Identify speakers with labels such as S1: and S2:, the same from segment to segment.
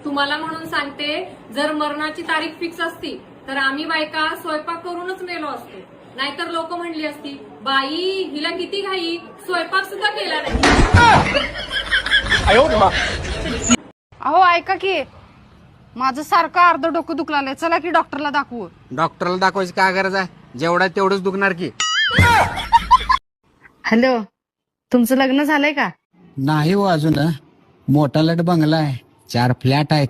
S1: तुम्हाला म्हणून सांगते, जर मरणाची तारीख फिक्स असती तर आम्ही बायका स्वयंपाक करूनच मेलो असतो. नाहीतर लोक म्हणली असती, बाई हिला किती घाई, स्वयंपाक सुद्धा केला नाही.
S2: अहो ऐका की, माझं सारखं अर्ध डोकं दुखलाय, चला की डॉक्टरला दाखवू.
S3: डॉक्टरला दाखवायची काय गरज आहे, जेवढा तेवढंच दुखणार की.
S2: हॅलो, तुमचं लग्न झालंय का?
S3: नाही हो अजून. मोठा लट बंगला आहे, 4 फ्लॅट आहेत,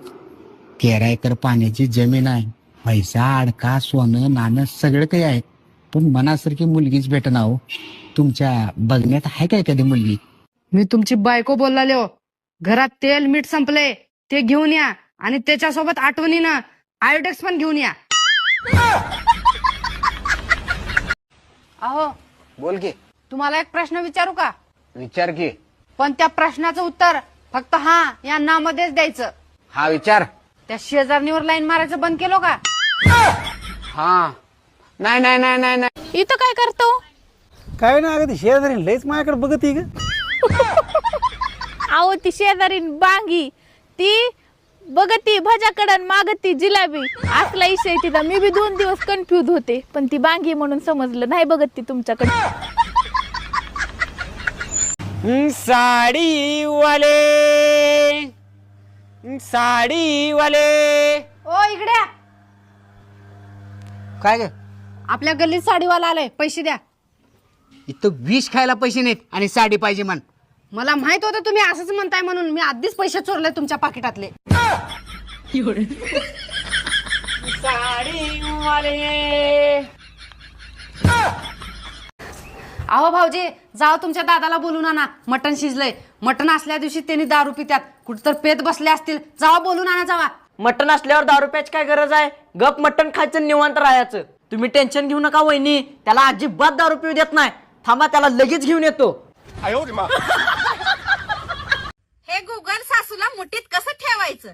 S3: 13 एकर पाण्याची जमीन आहे, पैसा अडका सोनं नाणं सगळं काही आहे, पण मनासारखी मुलगीच भेटना हो. तुमच्या बघण्यात आहे काय कधी मुलगी?
S2: मी तुमची बायको बोललाले हो. घरात तेल मीठ संपले, ते घेऊन या आणि त्याच्यासोबत आठवणीनं आयोडेक्स पण घेऊन या. अहो
S3: बोल की.
S2: तुम्हाला एक प्रश्न विचारू का?
S3: विचार की.
S2: पण त्या प्रश्नाचं उत्तर फक्त हा या ना मध्येच द्यायचं.
S3: हा विचार.
S2: त्या शेजारणीवर लाईन मारायचं बंद केलं का?
S3: हा. नाही नाही नाही नाही नाही.
S4: इथं काय करतो?
S5: काय नाही अगं, ती शेजारी लयच माझ्याकडे बघत ग.
S4: अहो ती शेजारी बांगी, ती बघती भजाकडन मागती जिलाबी, असला इशय तिचा. मी बी 2 दिवस कन्फ्युज होते, पण ती बांगी म्हणून समजलं नाही. बघत ती तुमच्याकडे.
S3: साडी वाले, साडी वाले.
S2: ओ इकडे या.
S3: काय ग?
S2: आपल्या गल्लीत साडीवाला आलाय, पैसे द्या.
S3: इथं विष खायला पैसे नाहीत आणि साडी पाहिजे म्हण.
S2: मला माहित होतं तुम्ही असंच म्हणताय म्हणून मी आधीच पैसे चोरले तुमच्या पाकिटातले. अहो भाऊजी, जाओ तुमच्या दादाला बोलून आणा, मटण शिजलंय. मटण असल्या दिवशी त्यांनी दारू पित्यात, कुठं पेत बसले असतील. जावा बोलून आणा जावा.
S6: मटण असल्यावर दारू प्यायची काय गरज आहे? गप मटण खायचं, निवांत राहायचं. तुम्ही टेन्शन घेऊ नका वहिनी, त्याला अजिबात दारू पिऊ देत नाही. थांबा, त्याला लगेच घेऊन येतो.
S7: हे गुगल सासूला मुठीत कसं ठेवायचं?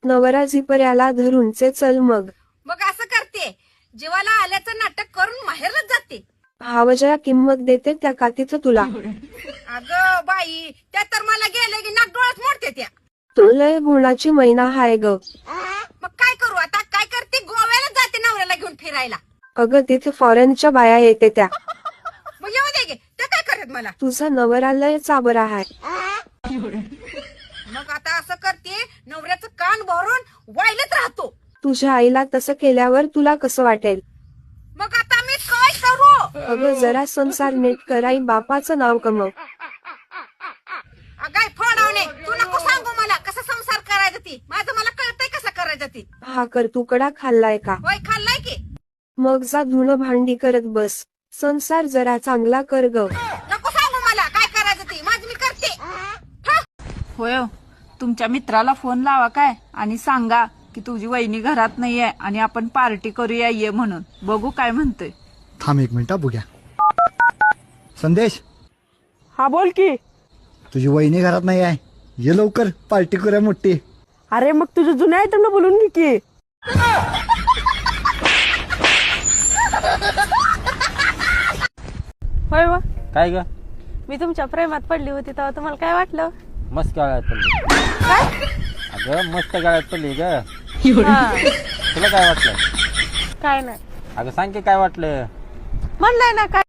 S8: नवरा झिपर्याला धरूनचे चल मग.
S7: मग असं करते, जीवाला आल्याचं नाटक करून माहेरच जाते.
S8: हावजया किंमत देते त्या कातीचं तुला.
S7: अगं बाई, त्या तर मला गेले की नाक डोळ्यात मोडते त्या.
S8: तू लय गुणाची मैना हाय ग.
S7: मग काय करू आता? काय करते, गोव्याला जाते नवऱ्याला घेऊन फिरायला.
S8: अगं तिथे फॉरेनच्या बाया येते त्या.
S7: मग येऊ दे गे, त्या काय करत मला.
S8: तुझा नवरा लय चाबरा हाय.
S7: मग आता असं करते, नवऱ्याचं कान भरून वाईलत राहतो.
S8: तुझ्या आईला तसं केल्यावर तुला कसं वाटेल?
S7: मग आता मी काय करू?
S8: अगं जरा संसार नीट कराई, बापाचं नाव कमव.
S7: अगाय फोडावणे, तू नको सांगू मला कसं संसार करायचं ती. माझं मला कळतंय कसं करायचं ती.
S8: हा कर तुकडा खाल्लाय का?
S7: होय, खाल्लाय की.
S8: मग जा धुणं भांडी करत बस. संसार जरा चांगला कर ग.
S7: नको सांगू मला काय करायचं ती. माझं मी करते.
S9: होय, तुमच्या मित्राला फोन लावा काय आणि सांगा की तुझी वहिनी घरात नाहीये आणि आपण पार्टी करूया ये म्हणून. बघू काय म्हणतोय.
S5: थांब 1 मिनिट बघूया. संदेश,
S6: हा बोल की.
S5: तुझी वहिनी घरात नाही आहे, ये लवकर पार्टी करूया मोठी.
S6: अरे मग तुझ्या जुन्या आयटमला बोलून घे की.
S4: होय व,
S10: काय ग?
S4: मी तुमच्या प्रेमात पडली होती तेव्हा तुम्हाला काय वाटलं?
S10: मस्त गाळ्यात पडली. अगं मस्त गाळ्यात पडली ग.
S4: हा,
S10: तुला काय वाटलं?
S4: काय नाही
S10: अगं सांग की काय वाटलं?
S4: म्हणलंय ना काय